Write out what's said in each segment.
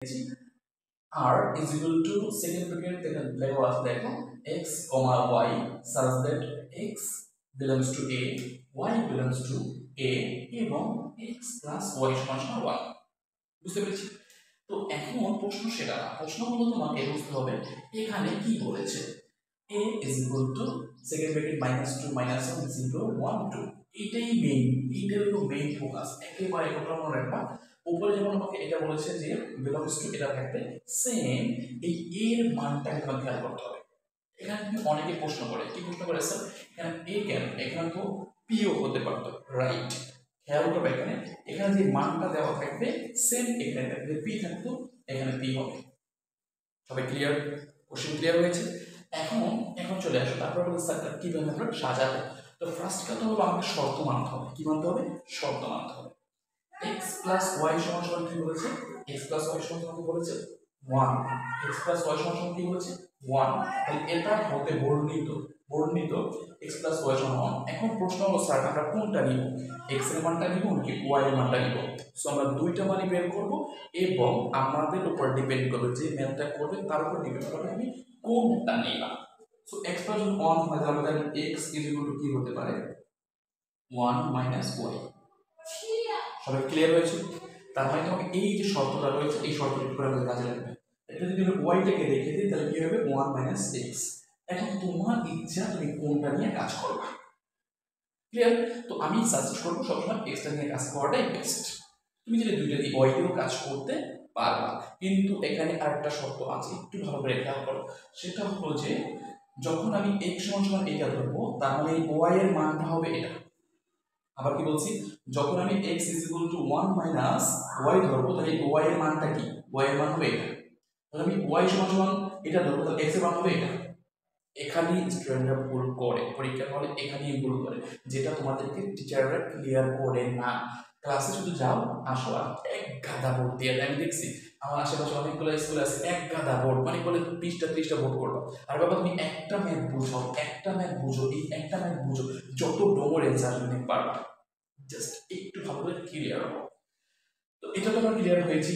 R is equal to second bracket লেখা আছে দেখো x, y such that x belongs to a, y belongs to a এবং x plus y সমান 1 বুঝতে পেরেছি। তো এখন প্রশ্ন সেটা না, প্রশ্ন হলো তোমাকে বুঝতে হবে এখানে কি বলেছে। a is equal to second bracket -2 -1 0 1 2 এটাই মেইন, এইটার হলো মেইন ফোকাস। একেবারে কথা মনে রাখবা, উপরে যেমন আমাকে এটা বলেছে যে বিলংস টু এটা থাকবে, সেম এই এর মানটাকে তোমাকে খেয়াল করতে হবে। এখানে তুমি অনেকে প্রশ্ন করে, কি প্রশ্ন করে স্যার এখানে এ কেন, এখানে তো পিও হতে পারতো, রাইট? খেয়াল করবে এখানে এখানে যে মানটা দেওয়া থাকবে সেম এখানে থাকবে, পি থাকতো এখানে পি হবে। সবাই ক্লিয়ার? কোশ্চেন ক্লিয়ার হয়েছে? এখন এখন চলে আসো, তারপর বলে স্যার কিভাবে আমরা সাজাবো। তো ফার্স্ট কথা হলো আমাকে শর্ত মানতে হবে। কি মানতে হবে? শর্ত মানতে হবে। x plus y সমান কি বলেছে? x plus y সমান কি বলেছে? 1। x plus y সমান কি বলেছে? 1। তাহলে এটা হতে বর্ণিত x plus y সমান 1। এখন প্রশ্ন হলো স্যার আমরা কোনটা নিব, x এর মানটা নিব নাকি y এর মানটা নিব? সো আমরা দুইটা মানই বের করব এবং আমাদের উপর ডিপেন্ড করবে, যে ম্যাথটা করবে তার উপর ডিপেন্ড করবে আমি কোনটা নিলাম। সো x plus 1 হয় তাহলে আমরা x is equal to কি হতে পারে? 1 minus y। সবাই ক্লিয়ার হয়েছে? তার মানে তোমাকে এই যে শর্তটা রয়েছে এই শর্তটা করে আমাদের কাজে লাগবে। এটা যদি আমি ওয়াইটাকে রেখে দিই তাহলে কি হবে? 1 মাইনাস এক্স। এখন তোমার ইচ্ছা তুমি কোনটা নিয়ে কাজ করবে। ক্লিয়ার? তো আমি সাজেস্ট করবো সবসময় এক্সটা নিয়ে কাজ করাটাই বেস্ট। তুমি যদি দুইটা দিয়ে ওয়াই দিয়েও কাজ করতে পারবা, কিন্তু এখানে আরেকটা শর্ত আছে, একটু ভালো করে খেয়াল করো। সেটা হলো যে যখন আমি এক্স সমান এটা ধরবো তার মানে ওয়াই এর মানটা হবে এটা। আবার কি বলছি, যখন আমি x is equal to 1 minus y ধরবো তাহলে y এর মানটা কি? y এর মান হবে এটা। তাহলে আমি y সমান এটা ধরবো তাহলে x এর মান হবে এটা। এখানেই স্টুডেন্টরা ভুল করে, পরীক্ষার হলে এখানেই ভুল করে, যেটা তোমাদেরকে টিচাররা ক্লিয়ার করে না। ক্লাসে শুধু যাও আসো আর এক গাদা বোর্ড দিয়ে, আমি দেখছি আমার আশেপাশে অনেকগুলো স্কুল আছে, এক গাদা বোর্ড মানে বলে 20টা 30টা বোর্ড করবা। আর বাবা তুমি একটা ম্যাথ বুঝো, একটা ম্যাথ বুঝো, এই একটা ম্যাথ বুঝো, যত ডোমর অ্যান্সার তুমি পারবা। জাস্ট একটু ভালো করে ক্লিয়ার হবো। তো এটা তো আমরা ক্লিয়ার হয়েছি।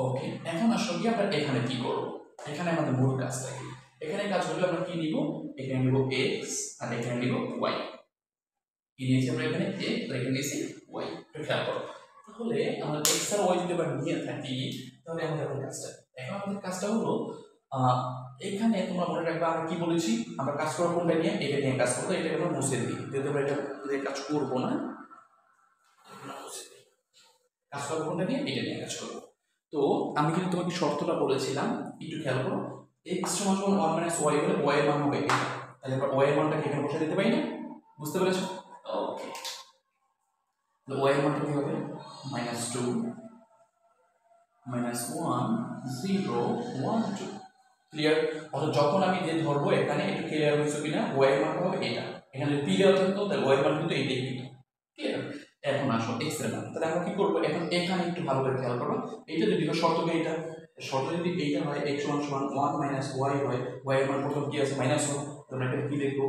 ওকে, এখন আসলে কি আমরা এখানে কি করব? এখানে আমাদের মূল কাজটা কি? এখানে কাজ হলো আমরা কি নিব? এখানে নিব x আর এখানে নিব y। কি নিয়েছি আমরা এখানে? x আর এখানে নিয়েছি y। একটু খেয়াল করো। তাহলে আমরা x আর y যদি আমরা নিয়ে থাকি তাহলে আমাদের কাজটা, এখন আমাদের কাজটা হলো এখানে তোমরা মনে রাখবে আমরা কি বলেছি, আমরা কাজ করব কোনটা নিয়ে? এটা নিয়ে কাজ করবো। এটা আমরা মুছে দিই, যেহেতু আমরা এটা দিয়ে কাজ করবো না, কাজ করবো কোনটা নিয়ে? এটা নিয়ে কাজ করবো। তো আমি কিন্তু তোমাকে শর্তটা বলেছিলাম, একটু খেয়াল করো। x সমান 1 মাইনাস y হলে y এর মান হবে এটা। তাহলে আমরা y এর মানটাকে এখানে বসিয়ে দিতে পারি না? বুঝতে পেরেছো? ওকে, তাহলে y এর মানটা কি হবে? -2 -1 0 1 2। ক্লিয়ার? অর্থাৎ যখন আমি যে ধরবো এখানে একটু ক্লিয়ার হয়েছে কিনা, y এর মানটা হবে এটা। এখানে যদি p দেওয়া থাকতো তাহলে y এর মান কিন্তু এইটাই কিন্তু। ক্লিয়ার? এখন আসো x এর মান, তাহলে আমরা কি করবো এখন? এখানে একটু ভালো করে খেয়াল করো, এইটা যদি শর্ত কি, এটা শর্ত যদি এইটা হয় x সমান 1 মাইনাস y হয়, y এর মান প্রথম কি আছে? -1। তাহলে এটা কি লিখবো?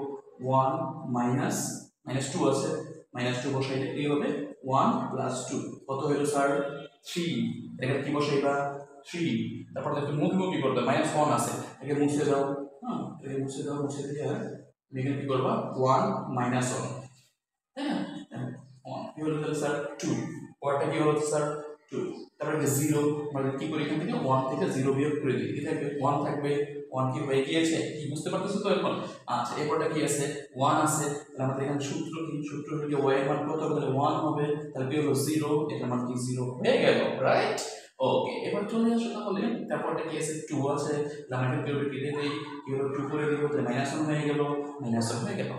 1 মাইনাস -2 আছে, -2 বসাইলে কি হবে? 1 প্লাস 2 কত হলো স্যার? 3। এখানে কি বসাইবা? 3। তারপর দেখো মুখোমুখি করবে, -1 আছে, একে মুছে দাও। হ্যাঁ, একে মুছে দাও, মুছে দিয়ে এখানে কি করবা? 1 -1, তাই না? 1 কি হলো তাহলে স্যার? 2। পরেরটা কি হলো স্যার? 2। তারপরে 0, মানে কি করি এখান থেকে 1 থেকে 0 বিয়োগ করে দিই, কি থাকবে? 1 থাকবে। 1 কি হয়ে গিয়েছে? কি বুঝতে পারতেছো তো এখন? আচ্ছা, এরপরটা কি আছে? 1 আছে। তাহলে আমাদের এখানে সূত্র কি? সূত্র হলো y এর মান কত হবে? তাহলে 1 হবে। তাহলে কি হলো? 0। এটার মান কি? 0 হয়ে গেল, রাইট? ওকে, এবার চলে আসো তাহলে তারপরটা কি আছে? 2 আছে। তাহলে আমরা কি কেটে দেই, কি হলো? 2 করে দিব, তাহলে -1 হয়ে গেল, -1 হয়ে গেল।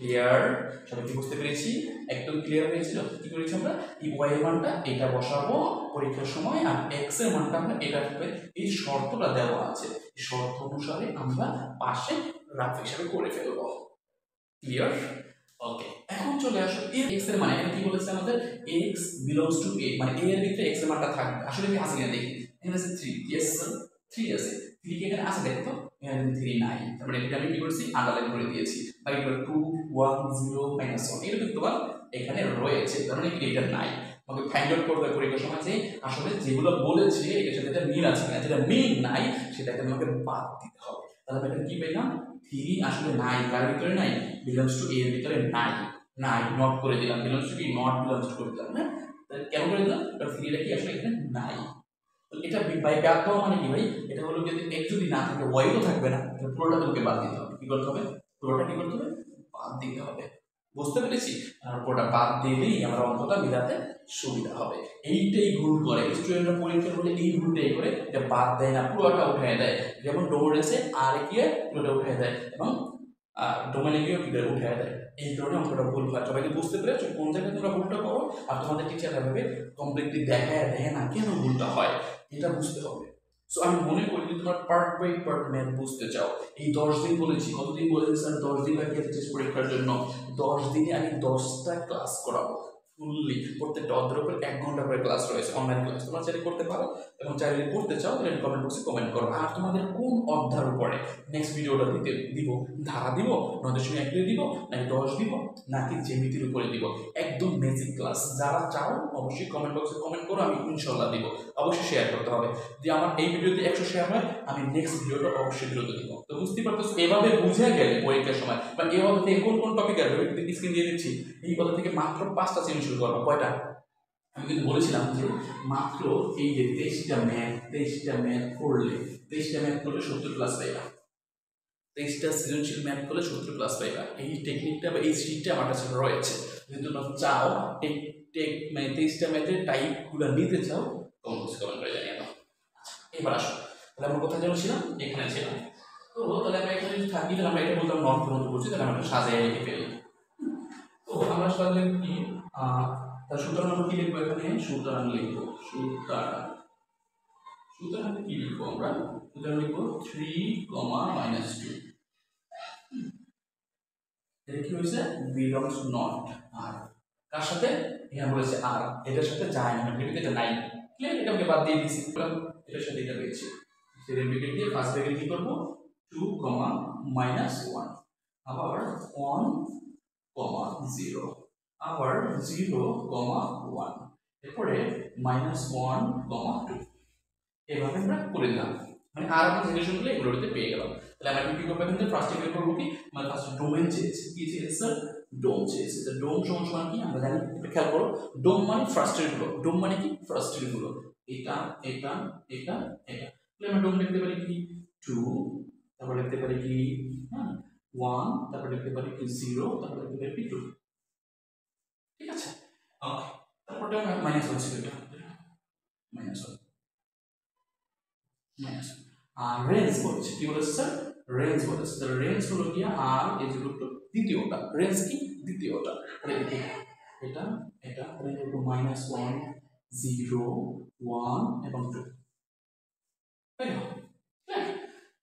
ক্লিয়ার? সবাই কি বুঝতে পেরেছি? একদম ক্লিয়ার হয়েছিল? কি করেছি আমরা? এই y এর মানটা এটা বসাবো পরীক্ষার সময়, আর x এর মানটা আমরা এটা হবে। এই শর্তটা দেওয়া আছে, এই শর্ত অনুসারে আমরা পাশে রাফ হিসাবে করে ফেলবো। ক্লিয়ার? ওকে, এখন চলে আসো x এর মানে, এখানে কি বলেছে আমাদের? x belongs to a, মানে a এর ভিতরে x এর মানটা থাকবে। আসলে কি আছে কিনা দেখি। এখানে আছে 3, yes স্যার 3 আছে। 3 কি এখানে আছে? দেখো তো এখানে 3 নাই, তারপরে এটা আমি কি করেছি? আন্ডারলাইন করে দিয়েছি। বাকি 2 1 0 -1 এটা কিন্তু তোমার এখানে রয়েছে, তার মানে কি এটা নাই। আমাকে ফাইন্ড আউট করতে হবে পরীক্ষার সময় যে আসলে যেগুলো বলেছে এর সাথে এটা মিল আছে কিনা, যেটা মিল নাই সেটাকে আমাকে বাদ দিতে হবে। তাহলে আমি কি পেলাম, 3 আসলে নাই, কার ভিতরে নাই, বিলংস টু এর ভিতরে নাই, নাই নট করে দিলাম, বিলংস টু কি নট বিলংস টু করে দিলাম। হ্যাঁ, তাহলে কেন করে দিলাম, কারণ 3টা কি আসলে এখানে নাই। এটা বাই ব্যাক দেওয়া মানে কি ভাই, এটা হলো যদি x যদি না থাকে y তো থাকবে না, তাহলে পুরোটা তোমাকে বাদ দিতে হবে। কি করতে হবে, পুরোটা কি করতে হবে, বাদ দিতে হবে। বুঝতে পেরেছি? আর পুরোটা বাদ দিলেই আমরা অঙ্কটা মিলাতে সুবিধা হবে। এইটাই ভুল করে স্টুডেন্টরা পরীক্ষার হলে, এই ভুলটাই করে, যে বাদ দেয় না, পুরোটা উঠায় দেয়। যেমন ডোমেনেসে আর গিয়ে পুরোটা উঠায় দেয় এবং ডোমেনে গিয়েও কি করে উঠায় দেয়। এই কারণে অঙ্কটা ভুল হয়। সবাইকে বুঝতে পেরেছো কোন জায়গায় তোমরা ভুলটা করো, আর তোমাদের টিচাররা ভাবে কমপ্লিটলি দেখায় দেয় না কেন ভুলটা হয়, এটা বুঝতে হবে। সো আমি মনে করি যে তোমার পার্ট বাই পার্ট ম্যাথ বুঝতে চাও, এই 10 দিন বলেছি, কতদিন বলেছি স্যার, 10 দিন বাকি আছে টেস্ট পরীক্ষার জন্য। 10 দিনে আমি 10টা ক্লাস করাবো ফুললি, প্রত্যেকটা অধ্যায়ের উপর 1 ঘন্টা করে ক্লাস রয়েছে, অনলাইন ক্লাস। তোমরা চাইলে করতে পারো, এবং চাইলে করতে চাও তাহলে কমেন্ট বক্সে কমেন্ট করো। আর তোমাদের কোন অধ্যায়ের উপরে নেক্সট ভিডিওটা দিব, ধারা দিব, 9.1 দিব, নাকি 10 দিব, নাকি জ্যামিতির উপরে দিব, একদম বেসিক ক্লাস। যারা চাও অবশ্যই কমেন্ট বক্সে কমেন্ট করো, আমি ইনশাল্লাহ দিব। অবশ্যই শেয়ার করতে হবে, যে আমার এই ভিডিওতে 100 শেয়ার হয়, আমি নেক্সট ভিডিওটা অবশ্যই বিরত দিব। তো বুঝতেই পারতেছো, এভাবে বুঝে গেলে পরীক্ষার সময় বা এভাবে থেকে কোন কোন টপিক আসবে স্ক্রিন দিয়ে দিচ্ছি, এই কথা থেকে মাত্র 5টা সৃজনশীল করবো। কয়টা, আমি কিন্তু বলেছিলাম যে মাত্র এই যে 23টা ম্যাথ করলে, 23টা ম্যাথ করলে 70 প্লাস পাইবা, 23টা সৃজনশীল ম্যাথ করলে 70 প্লাস পাইবা। এই টেকনিকটা বা এই শীটটা আমার কাছে রয়েছে। যদি তোমরা চাও মানে 23টা ম্যাথের টাইপগুলো নিতে চাও, কমেন্ট করে জানিয়ে দাও। এবার আসো, তাহলে আমরা কোথায় যেন ছিলাম, এখানে ছিলাম। তো তাহলে আমরা এখানে যদি থাকি, তাহলে আমরা এটা বলতাম নট পর্যন্ত করছি, তাহলে আমরা সাজাই লিখে ফেলি। তো আমরা সাজালে কি, তাহলে সুতরাং আমরা কি লিখবো এখানে, সুতরাং লিখবো, সুতরাং কি লিখবো আমরা, সুতরাং লিখবো 3, -2। এটা কি হয়েছে, বিলংস নট আর, কার সাথে, এখানে বলেছে আর, এটার সাথে যায় না, এটা নাই, ক্লিয়ার, এটাকে বাদ দিয়ে দিছি, এটার সাথে এটা রয়েছে, সেকেন্ড ব্র্যাকেট দিয়ে ফার্স্ট ব্র্যাকেট কি করব, 2, -1, আবার 1, 0, আবার 0, 1, এরপরে -1, 2, এভাবে আমরা করে দিলাম। মানে আর আমরা রিলেশনগুলো এগুলোতে পেয়ে গেলাম। তাহলে আমরা কি করব, এখানে ফার্স্ট বের করব কি, মানে ফার্স্ট ডোমেইন চেয়েছে, কি চেয়েছে স্যার, ডোম চেয়েছে। তো ডোম সমান কি আমরা জানি, একটু খেয়াল করো, ডোম মানে ফার্স্টের গুলো, ডোম মানে কি ফার্স্টের গুলো, এটা এটা এটা এটা। তাহলে আমরা ডোম লিখতে পারি কি 2, তারপর লিখতে পারি কি 1, তারপর লিখতে পারি কি 0, তারপর লিখতে পারি কি 2। ঠিক আছে, ওকে, তারপরটা -1 ছিল, এটা -1 আর রেঞ্জ বলছে, কি বলেছে স্যার, রেঞ্জ বলেছে। তাহলে রেঞ্জ হলো কি আর ইজ ইকুয়াল টু দ্বিতীয়টা, রেঞ্জ কি দ্বিতীয়টা, এটা এটা রেঞ্জ হলো -1, 0, 1 এবং 2। তাই না?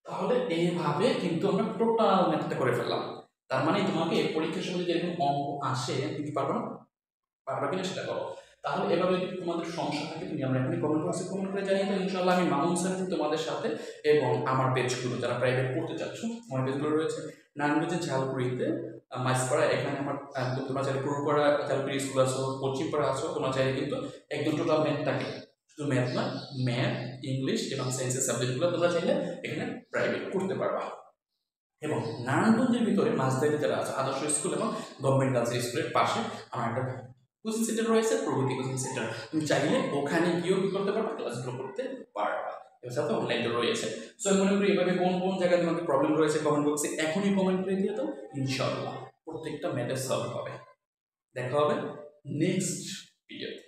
তাহলে এইভাবে কিন্তু আমরা টোটাল ম্যাথটা করে ফেললাম। তার মানে তোমাকে পরীক্ষার সময় যেরকম অঙ্ক আসে দিতে পারবে না, পারবে কিনা সেটা করো। তাহলে এভাবে যদি তোমাদের সমস্যা থাকে, তুমি আমরা এখানে কমেন্ট বক্সে কমেন্ট করে জানিয়ে দাও। ইনশাআল্লাহ আমি মামুন স্যার তোমাদের সাথে, এবং আমার পেজগুলো যারা প্রাইভেট পড়তে চাচ্ছ, আমার পেজগুলো রয়েছে নারায়ণগঞ্জের ঝালপুরিতে মাইসপাড়া, এখানে আমার তোমরা চাইলে পুরোপাড়া ঝালপুরি স্কুল আছো, পশ্চিমপাড়া আছো, তোমরা চাইলে কিন্তু একদম টোটাল ম্যাথটাকে, শুধু ম্যাথ নয়, ম্যাথ, ইংলিশ এবং সায়েন্সের সাবজেক্টগুলো তোমরা চাইলে এখানে প্রাইভেট করতে পারবা। এবং নারায়ণগঞ্জের ভিতরে মাঝদারি যারা আছে, আদর্শ স্কুল এবং গভর্নমেন্ট গার্লস স্কুলের পাশে আমার একটা কোচিং সেন্টার রয়েছে, প্রগতি কোচিং সেন্টার। তুমি চাইলে ওখানে গিয়েও কি করতে পারবে, ক্লাসগুলো করতে পারবা। এর সাথে অনলাইনে রয়েছে। সো আমি মনে করি এভাবে কোন কোন জায়গায় তোমাদের প্রবলেম রয়েছে কমেন্ট বক্সে এখনই কমেন্ট করে দিয়ে দাও, ইনশাআল্লাহ প্রত্যেকটা ম্যাথের সলভ হবে। দেখা হবে নেক্সট ভিডিওতে।